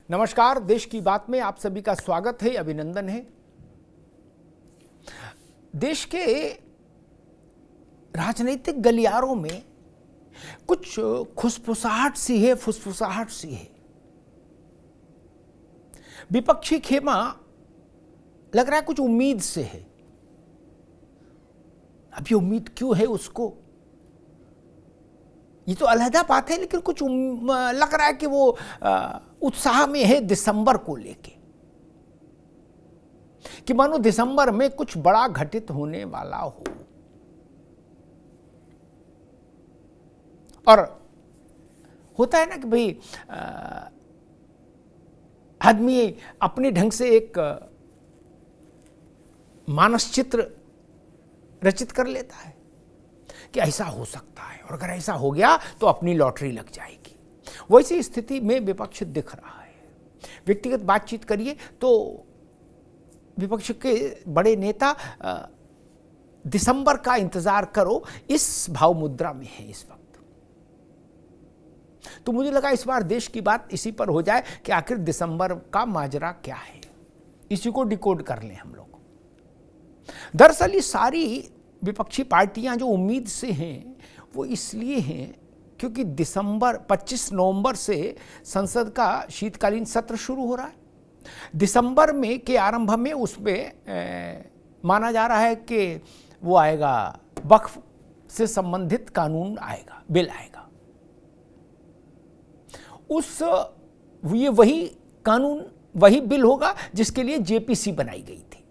नमस्कार, देश की बात में आप सभी का स्वागत है, अभिनंदन है। देश के राजनीतिक गलियारों में कुछ खुसफुसाहट सी है, फुसफुसाहट सी है। विपक्षी खेमा लग रहा है कुछ उम्मीद से है। अब ये उम्मीद क्यों है उसको, ये तो अलहदा बात है, लेकिन कुछ लग रहा है कि वो उत्साह में है दिसंबर को लेके, कि मानो दिसंबर में कुछ बड़ा घटित होने वाला हो। और होता है ना कि भाई आदमी अपने ढंग से एक मानस चित्र रचित कर लेता है कि ऐसा हो सकता है, और अगर ऐसा हो गया तो अपनी लॉटरी लग जाएगी। वैसी स्थिति में विपक्ष दिख रहा है। व्यक्तिगत बातचीत करिए तो विपक्ष के बड़े नेता दिसंबर का इंतजार करो इस भाव मुद्रा में है इस वक्त। तो मुझे लगा इस बार देश की बात इसी पर हो जाए कि आखिर दिसंबर का माजरा क्या है, इसी को डिकोड कर लें हम लोग। दरअसल ये सारी विपक्षी पार्टियां जो उम्मीद से हैं वो इसलिए हैं क्योंकि 25 नवंबर से संसद का शीतकालीन सत्र शुरू हो रहा है। दिसंबर में के आरंभ में उसमें माना जा रहा है कि वो आएगा, वक्फ से संबंधित कानून आएगा, बिल आएगा। ये वही कानून, वही बिल होगा जिसके लिए जेपीसी बनाई गई थी,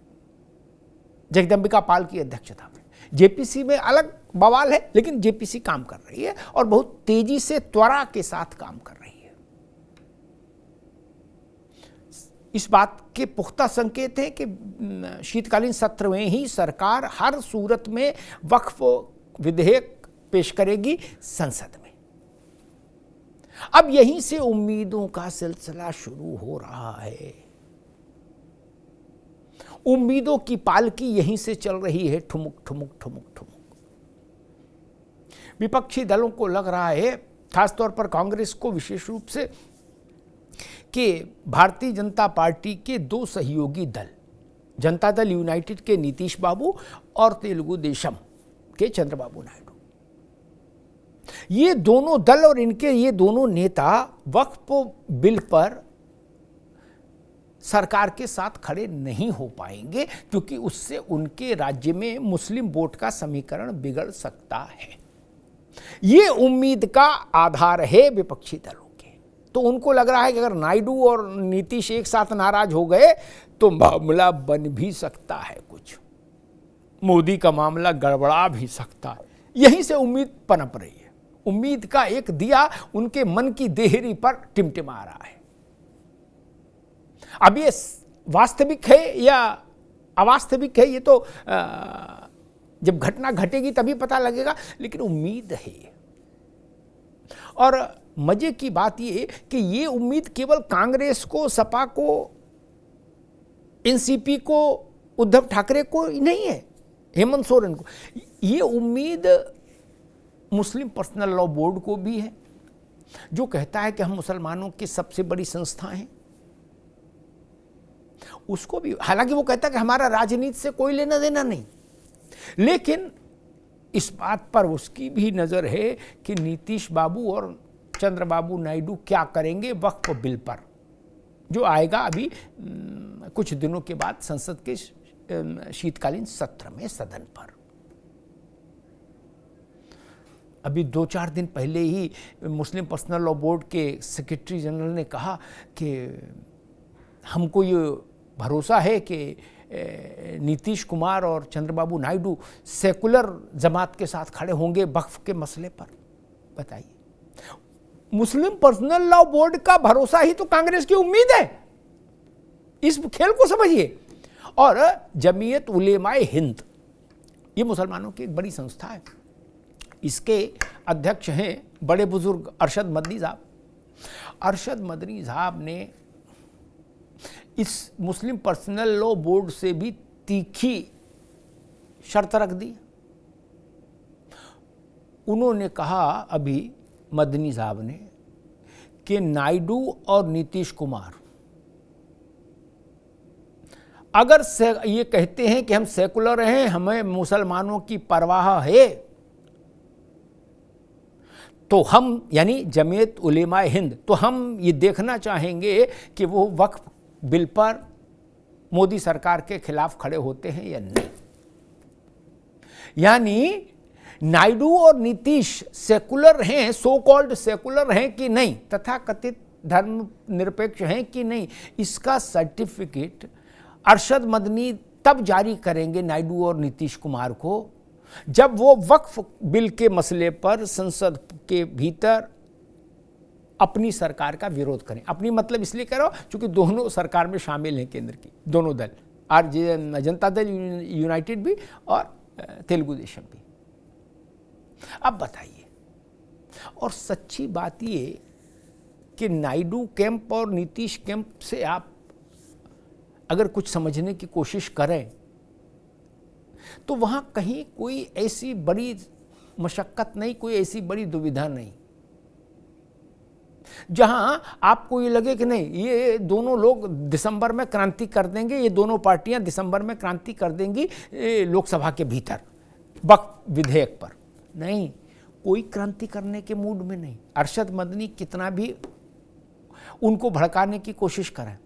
जगदंबिका पाल की अध्यक्षता में। जेपीसी में अलग बवाल है, लेकिन जेपीसी काम कर रही है और बहुत तेजी से, त्वरा के साथ काम कर रही है। इस बात के पुख्ता संकेत है कि शीतकालीन सत्र में ही सरकार हर सूरत में वक्फ विधेयक पेश करेगी संसद में। अब यहीं से उम्मीदों का सिलसिला शुरू हो रहा है। उम्मीदों की पालकी यहीं से चल रही है, ठुमुक ठुमुक ठुमुक ठुमुक। विपक्षी दलों को लग रहा है, खासतौर पर कांग्रेस को विशेष रूप से, कि भारतीय जनता पार्टी के दो सहयोगी दल, जनता दल यूनाइटेड के नीतीश बाबू और तेलुगु देशम के चंद्रबाबू नायडू, ये दोनों दल और इनके ये दोनों नेता वक्फ बिल पर सरकार के साथ खड़े नहीं हो पाएंगे, क्योंकि उससे उनके राज्य में मुस्लिम वोट का समीकरण बिगड़ सकता है। ये उम्मीद का आधार है विपक्षी दलों के। तो उनको लग रहा है कि अगर नायडू और नीतीश एक साथ नाराज हो गए तो मामला बन भी सकता है, कुछ मोदी का मामला गड़बड़ा भी सकता है। यहीं से उम्मीद पनप रही है। उम्मीद का एक दिया उनके मन की देहरी पर टिमटिमा रहा है। अब ये वास्तविक है या अवास्तविक है, ये तो जब घटना घटेगी तभी पता लगेगा, लेकिन उम्मीद है। और मजे की बात ये कि ये उम्मीद केवल कांग्रेस को, सपा को, एनसीपी को, उद्धव ठाकरे को नहीं है, हेमंत सोरेन को। ये उम्मीद मुस्लिम पर्सनल लॉ बोर्ड को भी है, जो कहता है कि हम मुसलमानों की सबसे बड़ी संस्था हैं। उसको भी, हालांकि वो कहता है कि हमारा राजनीति से कोई लेना देना नहीं, लेकिन इस बात पर उसकी भी नजर है कि नीतीश बाबू और चंद्रबाबू नायडू क्या करेंगे वक्फ बिल पर, जो आएगा अभी कुछ दिनों के बाद संसद के शीतकालीन सत्र में, सदन पर। अभी 2-4 दिन पहले ही मुस्लिम पर्सनल लॉ बोर्ड के सेक्रेटरी जनरल ने कहा कि हमको ये भरोसा है कि नीतीश कुमार और चंद्रबाबू नायडू सेकुलर जमात के साथ खड़े होंगे वक्फ के मसले पर। बताइए, मुस्लिम पर्सनल लॉ बोर्ड का भरोसा ही तो कांग्रेस की उम्मीद है। इस खेल को समझिए। और जमीयत उलेमाए हिंद, ये मुसलमानों की एक बड़ी संस्था है, इसके अध्यक्ष हैं बड़े बुजुर्ग अरशद मदनी साहब। अरशद मदनी साहब ने इस मुस्लिम पर्सनल लॉ बोर्ड से भी तीखी शर्त रख दी। उन्होंने कहा अभी मदनी साहब ने कि नायडू और नीतीश कुमार अगर ये कहते हैं कि हम सेकुलर हैं, हमें मुसलमानों की परवाह है, तो हम यानी जमीयत उलेमा हिंद, तो हम ये देखना चाहेंगे कि वो वक्फ बिल पर मोदी सरकार के खिलाफ खड़े होते हैं या नहीं। यानी नायडू और नीतीश सेकुलर हैं, सो कॉल्ड सेकुलर हैं कि नहीं, तथा कथित धर्म निरपेक्ष हैं कि नहीं, इसका सर्टिफिकेट अरशद मदनी तब जारी करेंगे नायडू और नीतीश कुमार को, जब वो वक्फ बिल के मसले पर संसद के भीतर अपनी सरकार का विरोध करें। अपनी मतलब इसलिए कह रहा हूं क्योंकि दोनों सरकार में शामिल हैं, केंद्र की दोनों दल, और जनता दल यूनाइटेड भी और तेलुगु देशम भी। अब बताइए, और सच्ची बात ये कि नायडू कैंप और नीतीश कैंप से आप अगर कुछ समझने की कोशिश करें तो वहां कहीं कोई ऐसी बड़ी मशक्कत नहीं, कोई ऐसी बड़ी दुविधा नहीं जहां आपको ये लगे कि नहीं ये दोनों लोग दिसंबर में क्रांति कर देंगे, ये दोनों पार्टियां दिसंबर में क्रांति कर देंगी लोकसभा के भीतर वक्फ विधेयक पर। नहीं, कोई क्रांति करने के मूड में नहीं। अरशद मदनी कितना भी उनको भड़काने की कोशिश करें,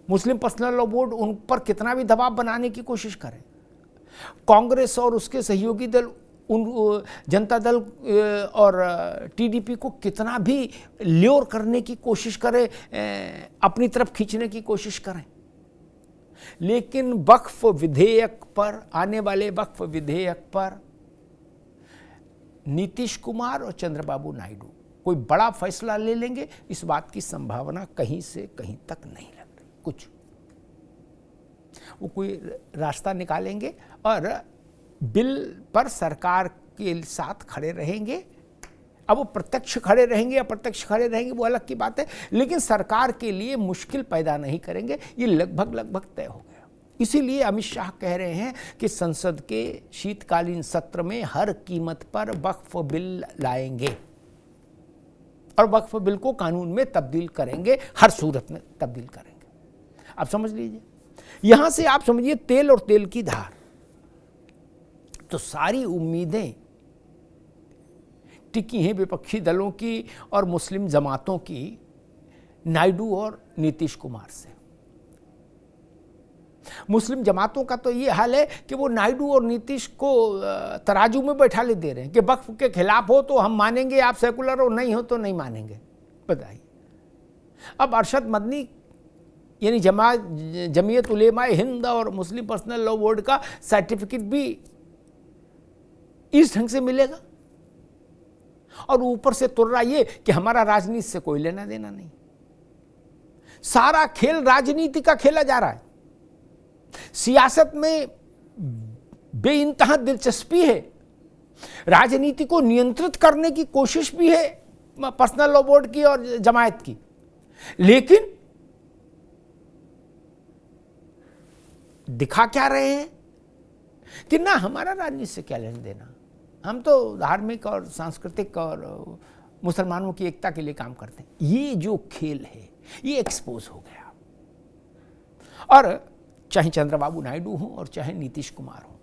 मुस्लिम पर्सनल लॉ बोर्ड उन पर कितना भी दबाव बनाने की कोशिश करें, कांग्रेस और उसके सहयोगी दल उन जनता दल और टीडीपी को कितना भी ल्योर करने की कोशिश करें, अपनी तरफ खींचने की कोशिश करें, लेकिन वक्फ विधेयक पर, आने वाले वक्फ विधेयक पर नीतीश कुमार और चंद्रबाबू नायडू कोई बड़ा फैसला ले लेंगे, इस बात की संभावना कहीं से कहीं तक नहीं लग रही। कुछ वो कोई रास्ता निकालेंगे और बिल पर सरकार के साथ खड़े रहेंगे। अब वो प्रत्यक्ष खड़े रहेंगे या अप्रत्यक्ष खड़े रहेंगे वो अलग की बात है, लेकिन सरकार के लिए मुश्किल पैदा नहीं करेंगे, ये लगभग तय हो गया। इसीलिए अमित शाह कह रहे हैं कि संसद के शीतकालीन सत्र में हर कीमत पर वक्फ बिल लाएंगे और वक्फ बिल को कानून में तब्दील करेंगे, हर सूरत में तब्दील करेंगे। आप समझ लीजिए, यहां से आप समझिए तेल और तेल की धार। तो सारी उम्मीदें टिकी हैं विपक्षी दलों की और मुस्लिम जमातों की नायडू और नीतीश कुमार से। मुस्लिम जमातों का तो ये हाल है कि वो नायडू और नीतीश को तराजू में बैठा ले दे रहे हैं कि वक्फ के खिलाफ हो तो हम मानेंगे, आप सेकुलर हो, नहीं हो तो नहीं मानेंगे। बताइए, अब अरशद मदनी यानी जमीयत उलेमा हिंद और मुस्लिम पर्सनल लॉ बोर्ड का सर्टिफिकेट भी इस ढंग से मिलेगा, और ऊपर से तुर्रा ये कि हमारा राजनीति से कोई लेना देना नहीं। सारा खेल राजनीति का खेला जा रहा है। सियासत में बेइंतहा दिलचस्पी है, राजनीति को नियंत्रित करने की कोशिश भी है पर्सनल लॉ बोर्ड की और जमायत की, लेकिन दिखा क्या रहे हैं कि ना हमारा राजनीति से क्या लेना देना, हम तो धार्मिक और सांस्कृतिक और मुसलमानों की एकता के लिए काम करते हैं। ये जो खेल है ये एक्सपोज हो गया। और चाहे चंद्रबाबू नायडू हो और चाहे नीतीश कुमार हो,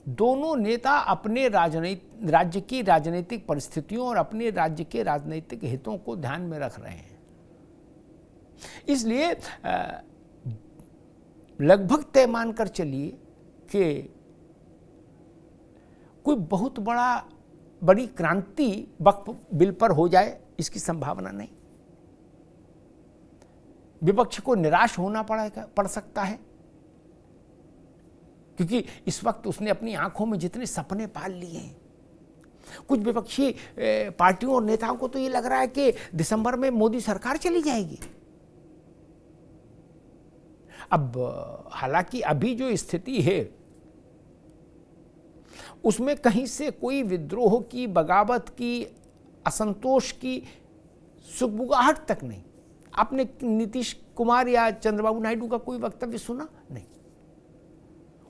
दोनों नेता अपने राज्य की राजनीतिक परिस्थितियों और अपने राज्य के राजनीतिक हितों को ध्यान में रख रहे हैं। इसलिए लगभग तय मानकर चलिए कि कोई बहुत बड़ी क्रांति वक्फ बिल पर हो जाए, इसकी संभावना नहीं। विपक्ष को निराश होना पड़ सकता है, क्योंकि इस वक्त उसने अपनी आंखों में जितने सपने पाल लिए हैं। कुछ विपक्षी पार्टियों और नेताओं को तो ये लग रहा है कि दिसंबर में मोदी सरकार चली जाएगी। अब हालांकि अभी जो स्थिति है उसमें कहीं से कोई विद्रोह की, बगावत की, असंतोष की सुगबुगाहट तक नहीं। आपने नीतीश कुमार या चंद्रबाबू नायडू का कोई वक्तव्य सुना? नहीं।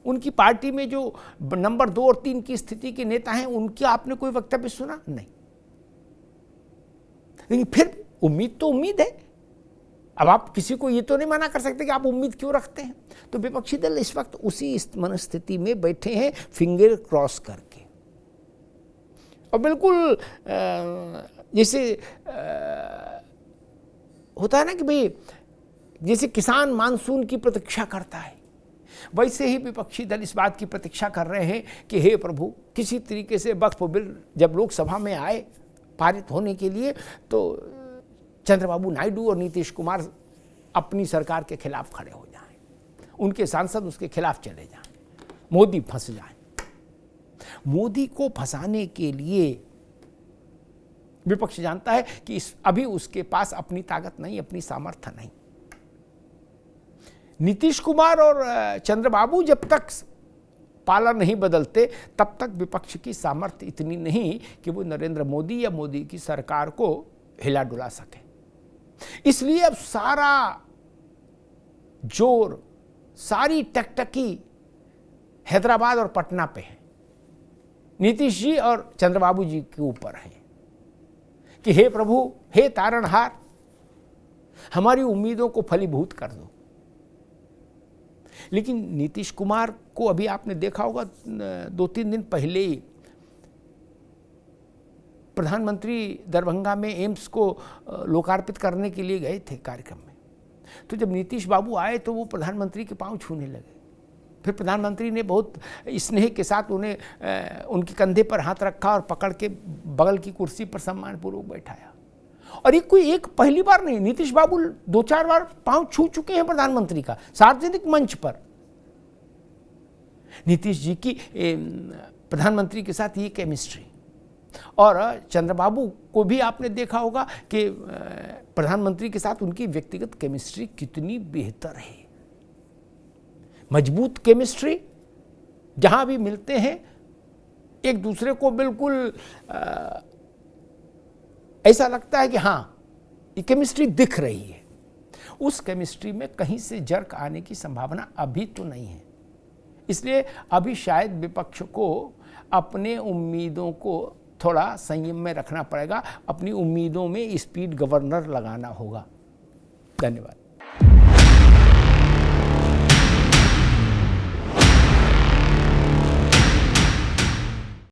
उनकी पार्टी में जो नंबर 2 और 3 की स्थिति के नेता हैं उनके आपने कोई वक्तव्य सुना? नहीं। लेकिन फिर उम्मीद तो उम्मीद है अब आप किसी को ये तो नहीं मना कर सकते कि आप उम्मीद क्यों रखते हैं। तो विपक्षी दल इस वक्त उसी मनस्थिति में बैठे हैं, फिंगर क्रॉस करके, और बिल्कुल जैसे होता है ना कि भाई जैसे किसान मानसून की प्रतीक्षा करता है, वैसे ही विपक्षी दल इस बात की प्रतीक्षा कर रहे हैं कि हे प्रभु, किसी तरीके से वक्फ बिल जब लोकसभा में आए पारित होने के लिए, तो चंद्रबाबू नायडू और नीतीश कुमार अपनी सरकार के खिलाफ खड़े हो जाएं, उनके सांसद उसके खिलाफ चले जाएं, मोदी फंस जाए। मोदी को फंसाने के लिए विपक्ष जानता है कि अभी उसके पास अपनी ताकत नहीं, अपनी सामर्थ्य नहीं। नीतीश कुमार और चंद्रबाबू जब तक पाला नहीं बदलते, तब तक विपक्ष की सामर्थ्य इतनी नहीं कि वो नरेंद्र मोदी या मोदी की सरकार को हिला डुला सके। इसलिए अब सारा जोर, सारी टकटकी हैदराबाद और पटना पे है, नीतीश जी और चंद्रबाबू जी के ऊपर है कि हे प्रभु, हे तारणहार, हमारी उम्मीदों को फलीभूत कर दो। लेकिन नीतीश कुमार को अभी आपने देखा होगा, 2-3 दिन पहले ही प्रधानमंत्री दरभंगा में एम्स को लोकार्पित करने के लिए गए थे कार्यक्रम में। तो जब नीतीश बाबू आए तो वो प्रधानमंत्री के पांव छूने लगे। फिर प्रधानमंत्री ने बहुत स्नेह के साथ उन्हें उनके कंधे पर हाथ रखा और पकड़ के बगल की कुर्सी पर सम्मानपूर्वक बैठाया। और एक पहली बार नहीं, नीतीश बाबू 2-4 बार पांव छू चुके हैं प्रधानमंत्री का सार्वजनिक मंच पर। नीतीश जी की प्रधानमंत्री के साथ ये केमिस्ट्री, और चंद्रबाबू को भी आपने देखा होगा कि प्रधानमंत्री के साथ उनकी व्यक्तिगत केमिस्ट्री कितनी बेहतर है, मजबूत केमिस्ट्री। जहां भी मिलते हैं एक दूसरे को बिल्कुल ऐसा लगता है कि हाँ, ये केमिस्ट्री दिख रही है। उस केमिस्ट्री में कहीं से जर्क आने की संभावना अभी तो नहीं है। इसलिए अभी शायद विपक्ष को अपने उम्मीदों को थोड़ा संयम में रखना पड़ेगा, अपनी उम्मीदों में स्पीड गवर्नर लगाना होगा। धन्यवाद।